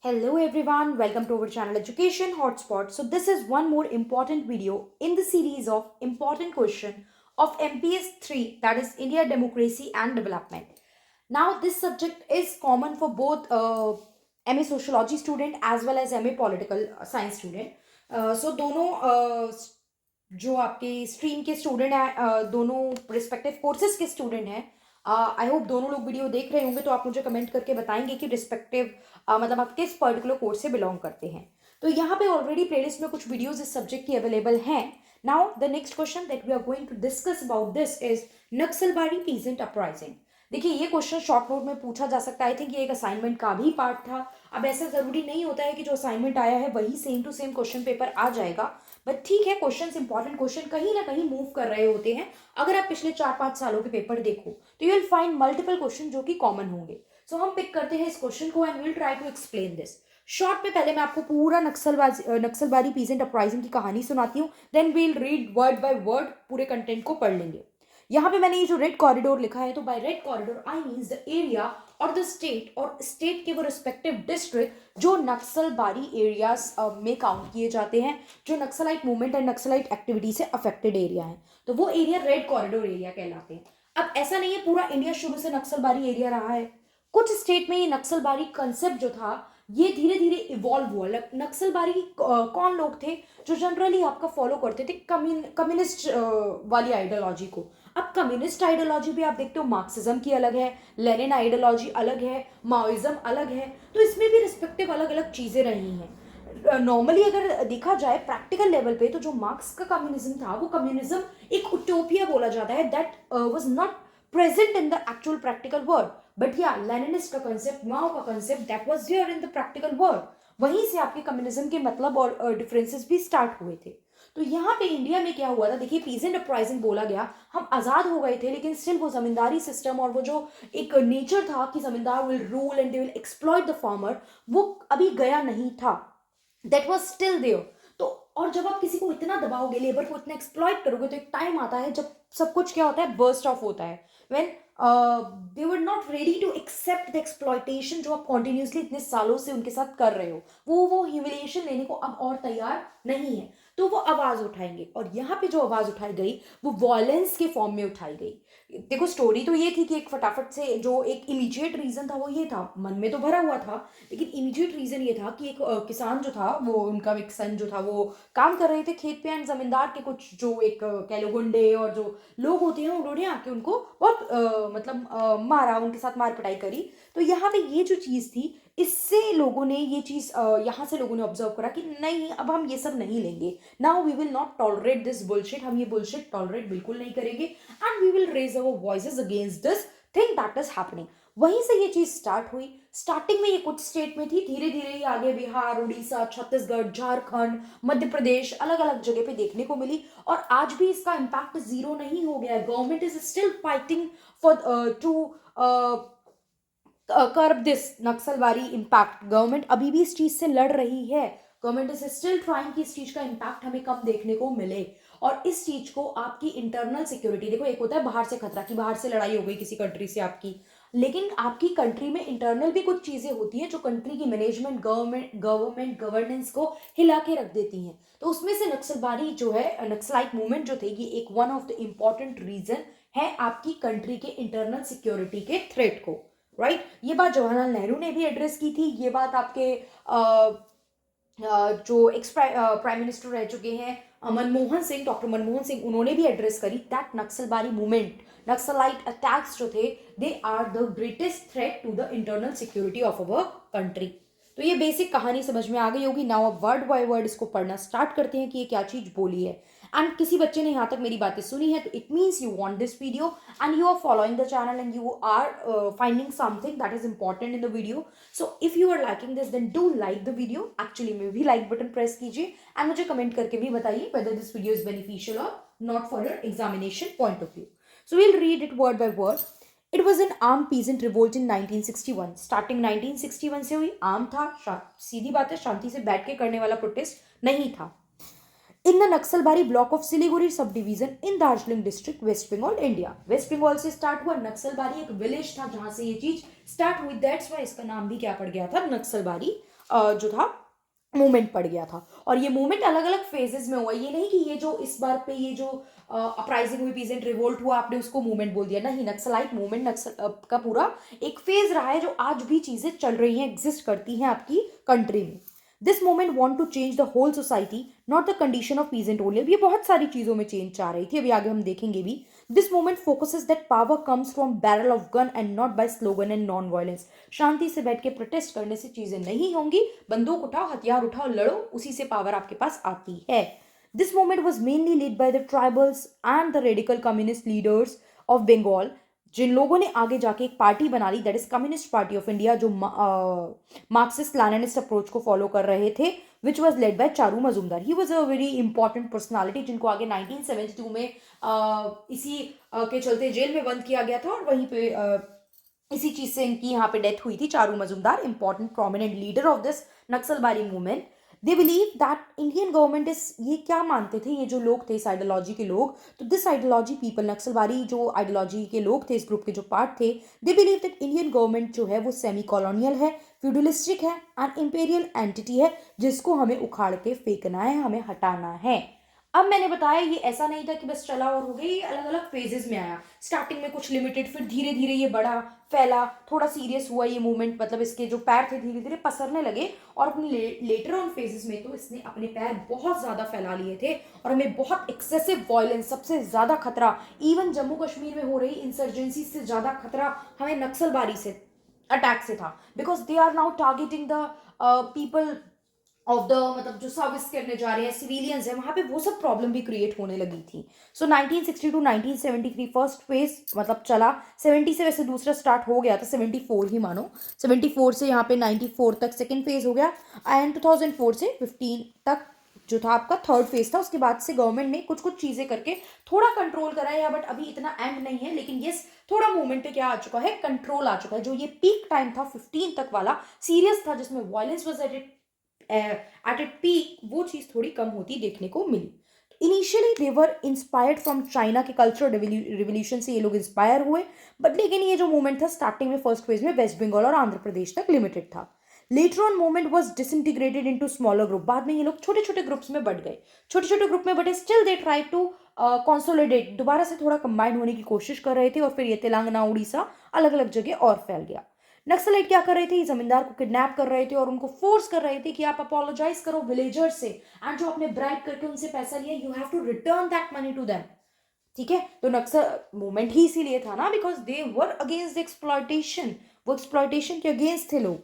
Hello everyone, welcome to our channel Education Hotspot. So this is one more important video in the series of important question of MPS 3, that is India Democracy and Development. Now this subject is common for both MA Sociology student as well as MA Political Science student. So दोनों जो आपके stream के student हैं, दोनों respective courses के student हैं, I hope दोनों लोग वीडियो देख रहे होंगे, तो आप मुझे कमेंट करके बताएंगे कि रिस्पेक्टिव मतलब आप किस पर्टिकुलर कोर्स से बिलोंग करते हैं। तो यहाँ पे ऑलरेडी प्लेलिस्ट में कुछ वीडियोस इस सब्जेक्ट की अवेलेबल हैं। Now the next question that we are going to discuss about this is Naxalbari peasant uprising. देखिए ये क्वेश्चन शॉर्ट नोट में पूछा जा सकता है। आई थिंक ये एक असाइनमेंट का भी पार्ट था। अब ऐसा जरूरी नहीं होता है कि जो असाइनमेंट आया है वही same to same question paper आ जाएगा, बट ठीक है, क्वेश्चंस इंपॉर्टेंट क्वेश्चन कहीं ना कहीं मूव कर रहे होते हैं। अगर आप पिछले 4-5 सालों के पेपर देखो तो you will find multiple question जो कि कॉमन होंगे। सो हम पिक करते हैं इस क्वेश्चन को and will try to explain this short में। पहले मैं आपको पूरा नक्सलबारी पीजेंट अपराइजिंग की कहानी सुनाती हूँ, then we'll read word by word, पूरे कंटेंट को पढ़ लेंगे। यहाँ पे मैंने ये जो रेड कॉरिडोर लिखा है, तो by red corridor I means the area और द स्टेट, और स्टेट के वो रिस्पेक्टिव डिस्ट्रिक्ट जो नक्सलबारी एरियाज में काउंट किए जाते हैं, जो naxalite movement and naxalite activity से अफेक्टेड एरिया है, तो वो एरिया रेड कॉरिडोर एरिया कहलाते हैं। अब ऐसा नहीं है पूरा इंडिया शुरू से नक्सलबारी एरिया रहा है। कुछ स्टेट में ये नक्सलबारी कंसेप्ट जो था ये धीरे धीरे इवॉल्व हुआ। नक्सलबारी कौन लोग थे जो जनरली आपका फॉलो करते थे कम्युनिस्ट वाली आइडियोलॉजी को। अब कम्युनिस्ट आइडियोलॉजी भी आप देखते हो, मार्क्सिज्म की अलग है, लेनिन आइडियोलॉजी अलग है, माओइज्म अलग है, तो इसमें भी रिस्पेक्टिव अलग अलग चीजें रही हैं। नॉर्मली अगर देखा जाए प्रैक्टिकल लेवल पे, तो जो मार्क्स का कम्युनिज्म था वो कम्युनिज्म एक उटोपिया बोला जाता है, that was not present in the actual practical world, but yeah, Leninist का concept, माओ का concept, that was there in the practical world। वहीं से आपके कम्युनिज्म के मतलब और डिफरेंसेस भी स्टार्ट हुए थे। तो यहाँ पे इंडिया में क्या हुआ था, देखिए पीजेंट अपराइजिंग बोला गया, हम आजाद हो गए थे लेकिन स्टिल वो जमींदारी सिस्टम और वो जो एक नेचर था कि जमींदार will rule and they will exploit the farmer, वो अभी गया नहीं था, दैट वाज स्टिल देयर। तो और जब आप किसी को इतना दबाओगे, लेबर को इतना एक्सप्लॉइट करोगे, तो एक टाइम आता है जब सब कुछ क्या होता है, बर्स्ट ऑफ होता है, when they were not ready to accept the exploitation जो आप कॉन्टिन्यूसली इतने सालों से उनके साथ कर रहे हो, वो ह्यूमिलिएशन लेने को अब और तैयार नहीं है, तो वो आवाज उठाएंगे। और यहाँ पे जो आवाज उठाई गई वो वॉयलेंस के फॉर्म में उठाई गई। देखो स्टोरी तो ये थी कि एक फटाफट से जो एक इमीडिएट रीजन था वो ये था, मन में तो भरा हुआ था, लेकिन इमीडिएट रीजन ये था कि एक किसान जो था, वो उनका एक सन जो था, वो काम कर रहे थे खेत पे, एंड जमींदार के कुछ जो एक कह लो गुंडे और जो लोग होते हैं उन्होंने आके उनको बहुत मतलब मारा, उनके साथ मार पिटाई करी। तो यहाँ पे ये जो चीज़ थी, इससे लोगों ने ये चीज़ यहाँ से लोगों ने ऑब्जर्व करा कि नहीं, अब हम ये सब नहीं लेंगे, now we will not tolerate this bullshit, हम ये बुलशिट टॉलरेट बिल्कुल नहीं करेंगे, and we will raise our voices against this thing that is happening. वहीं से ये चीज स्टार्ट हुई। स्टार्टिंग में ये कुछ स्टेट में थी, धीरे धीरे ये आगे बिहार, उड़ीसा, छत्तीसगढ़, झारखंड, मध्य प्रदेश, अलग अलग जगह पे देखने को मिली, और आज भी इसका इम्पैक्ट जीरो नहीं हो गया है। Government is still fighting for to curb this Naxalbari impact. Government अभी भी इस चीज से लड़ रही है। गवर्नमेंट इज स्टिल ट्राइंग कि इस चीज का इम्पैक्ट हमें कम देखने को मिले, और इस चीज को आपकी इंटरनल सिक्योरिटी, देखो एक होता है बाहर से खतरा कि बाहर से लड़ाई हो गई किसी कंट्री से आपकी, लेकिन आपकी कंट्री में इंटरनल भी कुछ चीजें होती हैं जो कंट्री की मैनेजमेंट, गवर्नमेंट गवर्नेंस को हिला के रख देती हैं। तो उसमें से नक्सलबारी जो है, नक्सलाइट मूवमेंट जो थे, ये एक one of the important reason है आपकी कंट्री के इंटरनल सिक्योरिटी के थ्रेट को, राइट। ये बात जवाहरलाल नेहरू ने भी एड्रेस की थी। ये बात आपके जो एक्स प्राइम मिनिस्टर रह चुके हैं मनमोहन सिंह, डॉक्टर मनमोहन सिंह, उन्होंने भी एड्रेस करी that Naxalbari movement, Naxalite attacks जो थे, they are the greatest threat to the internal security of our country. तो ये बेसिक कहानी समझ में आ गई होगी। नाउ अब वर्ड बाय वर्ड इसको पढ़ना स्टार्ट करते हैं कि ये क्या चीज बोली है। एंड किसी बच्चे ने यहाँ तक मेरी बातें सुनी है, तो it means you want this video and you are following the channel and you are finding something that is important in the video. So if you are liking this then do like the video. Actually में भी like button press कीजिए and मुझे comment करके भी बताइए whether this video is beneficial और not for your examination point of view. So we'll read it word by word. It was an arm peasant revolt in 1961। Starting 1961 से हुई, arm था, सीधी बात है, शांति से बैठ के करने वाला प्रोटेस्ट नहीं था। In the Naxalbari block of Siliguri sub division in Darjeeling district, West Bengal, India. West Bengal से स्टार्ट हुआ। नक्सलबारी एक विलेज था जहां से ये चीज स्टार्ट हुई, दैट्स वाई इसका नाम भी क्या पड़ गया था, नक्सलबारी। जो था मूवमेंट पड़ गया था। और ये मूवमेंट अलग अलग फेजेस में हुआ, ये नहीं कि ये जो इस बार पे ये जो अपराइजिंग हुई, पीजेंट रिवोल्ट हुआ, आपने उसको मूवमेंट बोल दिया, नहीं। नक्सलाइट मूवमेंट नक्सल का पूरा एक फेज रहा है जो आज भी चीजें चल रही हैं, एग्जिस्ट करती हैं आपकी कंट्री में। This movement want to change the whole society, not the condition of peasant only. अब ये बहुत सारी चीजों में चेंज चाह रही थी, अभी आगे हम देखेंगे भी। This movement focuses that power comes from barrel of gun and not by slogan and non violence. शांति से बैठ के प्रोटेस्ट करने से चीजें नहीं होंगी, बंदूक उठाओ, हथियार उठाओ, लड़ो, उसी से पावर आपके पास आती है। This movement was mainly lead by the tribals and the radical communist leaders of Bengal, जिन लोगों ने आगे जाके एक पार्टी बना ली, that is communist party of India, जो मार्क्सिस्ट लैनिनिस्ट अप्रोच को फॉलो कर रहे थे, which was led by Charu Majumdar. He was a very important personality, जिनको आगे 1972 में इसी के चलते जेल में बंद किया गया था, और वहीं पे इसी चीज से इनकी यहाँ पे डेथ हुई थी। Charu Majumdar, important prominent leader of this Naxalbari movement. They believe that Indian government is, ये क्या मानते थे ये जो लोग थे, इस आइडियोलॉजी के लोग, तो दिस आइडियोलॉजी पीपल, नक्सलबारी जो आइडियोलॉजी के लोग थे, इस ग्रुप के जो पार्ट थे, they believe that Indian government जो है वो सेमी कॉलोनियल है, फ्यूडलिस्टिक है एंड इंपेरियल एंटिटी है, जिसको हमें उखाड़ के फेंकना है, हमें हटाना है। अब मैंने बताया ये ऐसा नहीं था कि बस चला और हो गया, ये अलग अलग फेजेस में आया। स्टार्टिंग में कुछ लिमिटेड, फिर धीरे धीरे ये बड़ा, फैला, थोड़ा सीरियस हुआ ये मूवमेंट, मतलब इसके जो पैर थे धीरे धीरे पसरने लगे, और अपनी लेटर ऑन फेजेस में तो इसने अपने पैर बहुत ज्यादा फैला लिए थे, और हमें बहुत एक्सेसिव वायलेंस, सबसे ज्यादा खतरा इवन जम्मू कश्मीर में हो रही इंसर्जेंसी से ज्यादा खतरा हमें नक्सलबारी से, अटैक से था, because they are now targeting the people of the, मतलब जो सर्विस करने जा रहे हैं, सिविलियंस है, वहां पे वो सब प्रॉब्लम भी क्रिएट होने लगी थी। सो 1960 टू 1973 फर्स्ट फेज मतलब चला, 70 से वैसे दूसरा स्टार्ट हो गया था, 74 ही मानो, 74 से यहाँ पे 94 तक सेकेंड फेज हो गया, एंड 2004 से 15 तक जो था आपका थर्ड फेज था। उसके बाद से गवर्नमेंट ने कुछ कुछ चीजें करके थोड़ा कंट्रोल करा है, बट अभी इतना एंड नहीं है, लेकिन यस थोड़ा मूवमेंट पे क्या आ चुका है, कंट्रोल आ चुका है। जो ये पीक टाइम था 15 तक वाला, सीरियस था, जिसमें violence was at it peak, वो चीज थोड़ी कम होती देखने को मिली। Initially they were inspired from China के कल्चरल रिवोल्यूशन से ये लोग इंस्पायर हुए, बट लेकिन ये जो मूवमेंट था स्टार्टिंग में फर्स्ट फेज में वेस्ट बंगाल और आंध्र प्रदेश तक लिमिटेड था। Later on movement was disintegrated into smaller group, बाद में ये लोग छोटे छोटे ग्रुप्स में बढ़ गए, छोटे छोटे ग्रुप में बटे, still they try to consolidate, दोबारा से थोड़ा कंबाइन होने की कोशिश कर रहे थे, और फिर ये तेलंगाना, उड़ीसा, अलग अलग जगह और फैल गया। नक्सलाइट क्या कर रहे थे, जमींदार को किडनैप कर रहे थे और उनको फोर्स कर रहे थे कि आप अपोलोजाइज करो विलेजर्स से, एंड जो आपने ब्राइब करके उनसे पैसा लिया, you have to return that money to them. ठीक है, तो नक्सल मूवमेंट ही इसीलिए था ना, because they were against the exploitation, वो एक्सप्लॉयटेशन के अगेंस्ट थे लोग।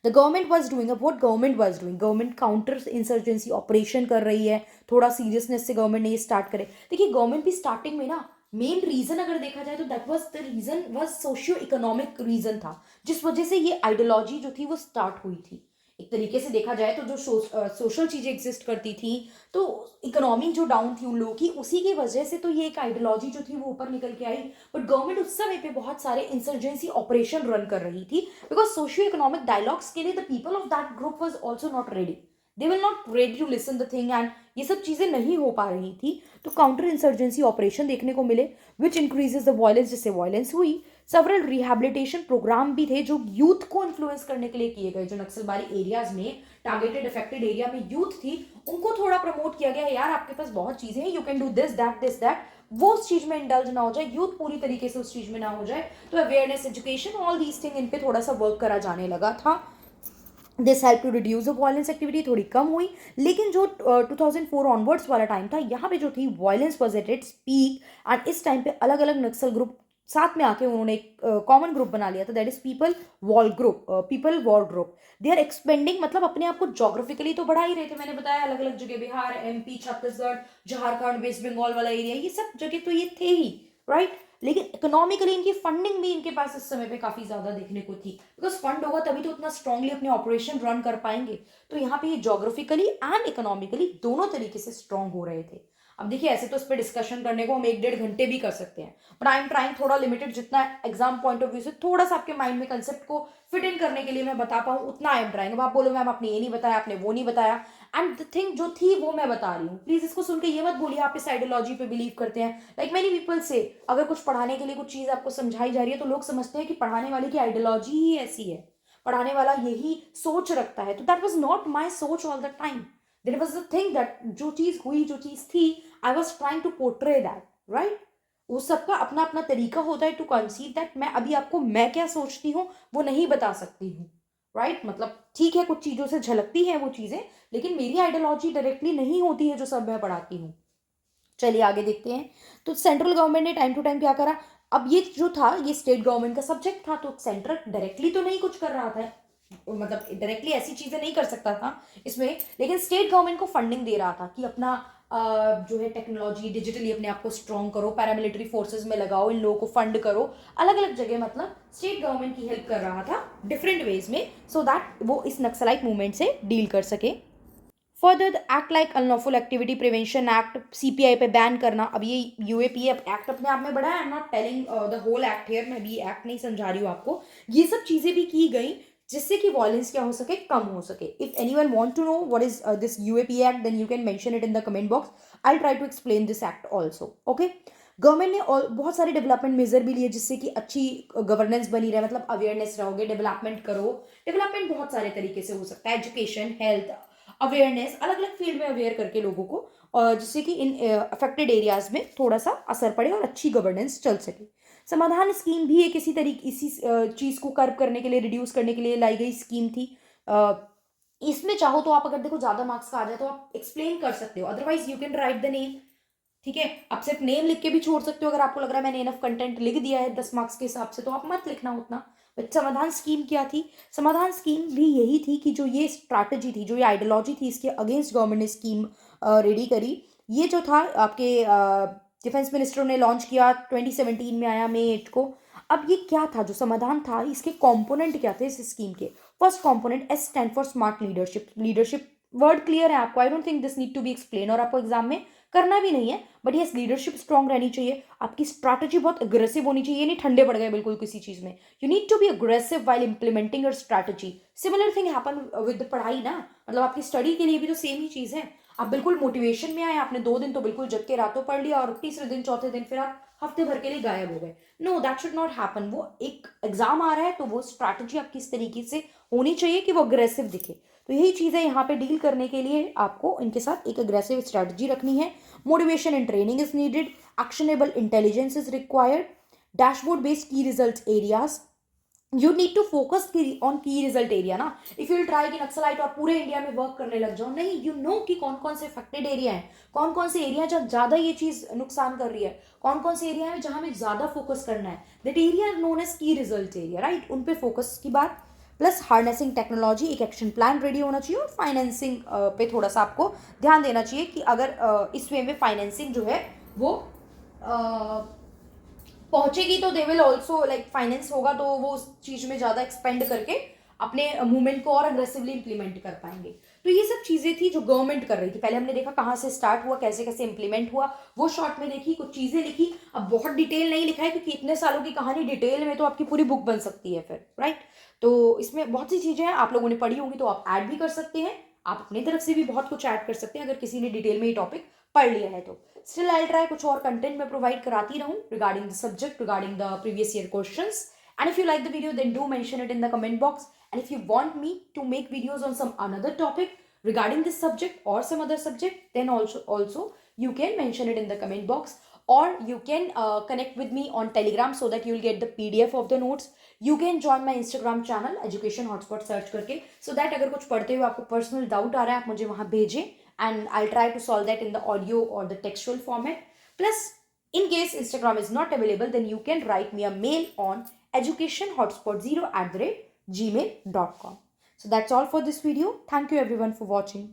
द गवर्नमेंट वॉज डूइंग, अब what government was doing, government counter insurgency operation कर रही है, थोड़ा सीरियसनेस से गवर्नमेंट ने ये स्टार्ट करे। देखिए गवर्नमेंट भी स्टार्टिंग में ना, मेन रीजन अगर देखा जाए तो that was the reason was socio economic reason था, जिस वजह से ये आइडियोलॉजी जो थी वो स्टार्ट हुई थी। एक तरीके से देखा जाए तो जो सोशल चीजें एग्जिस्ट करती थी, तो इकोनॉमी जो डाउन थी उन लोगों की, उसी की वजह से तो ये एक आइडियोलॉजी जो थी वो ऊपर निकल के आई। बट गवर्नमेंट उस समय पे बहुत सारे इंसर्जेंसी ऑपरेशन रन कर रही थी, बिकॉज सोशियो इकोनॉमिक डायलॉग्स के लिए the people of that group was also not ready, they will not ready to listen the thing, and ये सब चीजें नहीं हो पा रही थी, तो काउंटर इंसर्जेंसी ऑपरेशन देखने को मिले, विच इंक्रीजेस द वायलेंस, जिससे वायलेंस हुई। सेवरल रिहैबिलिटेशन प्रोग्राम भी थे जो यूथ को इन्फ्लुएंस करने के लिए किए गए, जो नक्सलबारी एरियाज में, टारगेटेड अफेक्टेड एरिया में यूथ थी, उनको थोड़ा प्रमोट किया गया, यार आपके पास बहुत चीजें हैं, you can do this that, वो उस चीज में इंडल्ज ना हो जाए, यूथ पूरी तरीके से उस चीज में ना हो जाए, तो awareness, education, all these thing, इन पे थोड़ा सा वर्क करा जाने लगा था। This help to reduce the violence, activity थोड़ी कम हुई, लेकिन जो 2004 ऑनवर्ड्स वाला टाइम था, यहाँ पे जो थी violence was at its peak, and इस टाइम पे अलग अलग नक्सल ग्रुप साथ में आके उन्होंने एक कॉमन ग्रुप बना लिया था, that is people war group. They are expanding, मतलब अपने आप को जोग्राफिकली तो बढ़ा ही रहे थे, मैंने बताया अलग अलग जगह, बिहार, एमपी, छत्तीसगढ़, झारखंड, वेस्ट बंगाल वाला एरिया, ये सब जगह तो ये थे ही, राइट। लेकिन इकोनॉमिकली इनकी फंडिंग भी इनके पास इस समय पे काफी ज्यादा देखने को थी, बिकॉज फंड होगा तभी तो उतना स्ट्रांगली अपने ऑपरेशन रन कर पाएंगे। तो यहाँ पे ये जोग्राफिकली एंड इकोनॉमिकली दोनों तरीके से स्ट्रांग हो रहे थे। अब देखिए ऐसे तो इस पर डिस्कशन करने को हम 1-1.5 घंटे भी कर सकते हैं, बट आई एम ट्राइंग थोड़ा लिमिटेड, जितना एग्जाम पॉइंट ऑफ व्यू से थोड़ा सा आपके माइंड में कंसेप्ट को फिट इन करने के लिए मैं बता पाऊँ, उतना आई एम ट्राइंग। अब आप बोलो मैम आपने ये नहीं बताया, आपने वो नहीं बताया, एंड द थिंग जो थी वो मैं बता रही हूँ, प्लीज इसको सुन के ये मत बोलिए आप इस आइडियोलॉजी पे बिलीव करते हैं। लाइक मेनी पीपल से, अगर कुछ पढ़ाने के लिए कुछ चीज आपको समझाई जा रही है तो लोग समझते हैं कि पढ़ाने वाले की आइडियोलॉजी ही ऐसी है, पढ़ाने वाला यही सोच रखता है, तो दैट वॉज नॉट माई सोच all the time. There was the thing that जो चीज़ हुई, जो चीज़ थी, I was trying to portray that, right. वो सबका अपना अपना तरीका होता है टू कंसीव दैट. मैं अभी आपको मैं क्या सोचती हूँ वो नहीं बता सकती हूँ, राइट. मतलब ठीक है, कुछ चीज़ों से झलकती हैं वो चीज़ें, लेकिन मेरी आइडियोलॉजी डायरेक्टली नहीं होती है जो सब मैं पढ़ाती हूँ. चलिए आगे देखते हैं. तो सेंट्रल गवर्नमेंट ने टाइम टू टाइम क्या करा. अब ये जो था ये स्टेट गवर्नमेंट का सब्जेक्ट था, तो सेंट्रल डायरेक्टली तो नहीं कुछ कर रहा था, मतलब डायरेक्टली ऐसी चीजें नहीं कर सकता था इसमें, लेकिन स्टेट गवर्नमेंट को फंडिंग दे रहा था कि अपना जो है टेक्नोलॉजी डिजिटली अपने आप को स्ट्रॉन्ग करो, पैरामिलिट्री फोर्सेस में लगाओ, इन लोगों को फंड करो, अलग अलग जगह. मतलब स्टेट गवर्नमेंट की हेल्प कर रहा था डिफरेंट वेज में, सो दैट वो इस नक्सलाइट मूवमेंट से डील कर सके. Further the act like unlawful activity prevention act, CPI पे बैन करना. अब ये यूएपीए एक्ट अपने आप में बड़ा है, I am not telling the whole act here, मैं भी एक्ट नहीं समझा रही हूँ आपको. ये सब चीज़ें भी की गई जिससे कि वॉयलेंस क्या हो सके, कम हो सके. If anyone want to know what is this UAPA act, then you can mention it in the comment box. I try to explain this act also. Okay. Government ने बहुत सारे डेवलपमेंट मेजर भी लिए जिससे कि अच्छी गवर्नेंस बनी रहे, मतलब अवेयरनेस रहोगे, डेवलपमेंट करो. डेवलपमेंट बहुत सारे तरीके से हो सकता है, एजुकेशन, हेल्थ, अवेयरनेस, अलग अलग फील्ड में अवेयर करके लोगों को, और जिससे कि इन अफेक्टेड एरियाज में थोड़ा सा असर पड़े और अच्छी गवर्नेंस चल सके. समाधान स्कीम भी एक इसी तरीके इसी चीज़ को कर्व करने के लिए, रिड्यूस करने के लिए लाई गई स्कीम थी. इसमें चाहो तो आप अगर देखो ज़्यादा मार्क्स का आ जाए तो आप एक्सप्लेन कर सकते हो, otherwise you can write the name. ठीक है, आप सिर्फ नेम लिख के भी छोड़ सकते हो अगर आपको लग रहा है मैंने इनफ कंटेंट लिख दिया है 10 मार्क्स के हिसाब से, तो आप मत लिखना उतना. बट समाधान स्कीम क्या थी. समाधान स्कीम भी यही थी कि जो ये स्ट्रैटेजी थी, जो ये आइडियोलॉजी थी, इसके अगेंस्ट गवर्नमेंट ने स्कीम रेडी करी. ये जो था आपके डिफेंस मिनिस्टर ने लॉन्च किया, 2017 में आया मई 8 को. अब ये क्या था जो समाधान था, इसके कंपोनेंट क्या थे इस स्कीम के. First component, S stand for smart leadership. Leadership word clear है आपको, I don't think this need to be explain, और आपको एग्जाम में करना भी नहीं है. बट ये लीडरशिप स्ट्रांग रहनी चाहिए, आपकी स्ट्रैटेजी बहुत अग्रेसिव होनी चाहिए, ये नहीं ठंडे पड़ गए बिल्कुल किसी चीज में. You need to be aggressive while implementing your strategy. Similar thing happen with पढ़ाई ना, मतलब आपकी स्टडी के लिए भी तो सेम ही चीज है. आप बिल्कुल मोटिवेशन में आए, आपने 2 दिन तो बिल्कुल जग के रातों पढ़ लिया, और तीसरे दिन चौथे दिन फिर आप हफ्ते भर के लिए गायब हो गए. No, that should not happen. वो एक एग्जाम आ रहा है तो वो स्ट्रैटेजी आपकी इस तरीके से होनी चाहिए कि वो अग्रेसिव दिखे. तो यही चीज़ है, यहाँ पे डील करने के लिए आपको इनके साथ एक अग्रेसिव स्ट्रैटेजी रखनी है. Motivation and training is needed, actionable intelligence is required, dashboard based key result areas. You need to focus on key result area ना. इफ यू विल ट्राई कि नक्सलाइट और पूरे इंडिया में वर्क करने लग जाओ, नहीं, यू नो कि कौन कौन से अफेक्टेड एरिया है, कौन कौन से एरिया जहाँ ज्यादा ये चीज नुकसान कर रही है, कौन कौन से एरिया है जहाँ हमें ज्यादा फोकस करना है. दैट एरिया नोन एज की रिजल्ट एरिया, राइट. उन पे फोकस की बात. प्लस हार्नेसिंग टेक्नोलॉजी, एक एक्शन प्लान रेडी होना चाहिए, और फाइनेंसिंग पे थोड़ा सा आपको ध्यान देना चाहिए कि अगर इस वे में फाइनेंसिंग जो है वो पहुंचेगी तो they will also like finance होगा तो वो उस चीज में ज्यादा एक्सपेंड करके अपने मूवमेंट को और अग्रेसिवली इंप्लीमेंट कर पाएंगे. तो ये सब चीजें थी जो गवर्नमेंट कर रही थी. पहले हमने देखा कहाँ से स्टार्ट हुआ, कैसे कैसे इंप्लीमेंट हुआ, वो शॉर्ट में देखी, कुछ चीजें लिखी. अब बहुत डिटेल नहीं लिखा है क्योंकि इतने सालों की कहानी डिटेल में तो आपकी पूरी बुक बन सकती है फिर, राइट. तो इसमें बहुत सी चीजें हैं, आप लोगों ने पढ़ी होंगी तो आप ऐड भी कर सकते हैं, आप अपनी तरफ से भी बहुत कुछ ऐड कर सकते हैं अगर किसी ने डिटेल में ये टॉपिक पढ़ लिया है तो. स्टिल आई ट्राई कुछ और कंटेंट में प्रोवाइड कराती रहूं regarding the subject, regarding the previous year questions. And if you like the video, then do mention it in the comment box. And if you want me to make videos on some another topic regarding this subject or some other subject, then also you can mention it in the comment box. Or you can connect with me on Telegram so that you will get the PDF of the notes. You can join my Instagram channel Education Hotspot search करके, so that अगर कुछ पढ़ते हुए आपको personal doubt आ रहा है आप मुझे वहाँ भेजें, and I'll try to solve that in the audio or the textual format. Plus, in case Instagram is not available, then you can write me a mail on educationhotspot0@gmail.com. So that's all for this video. Thank you everyone for watching.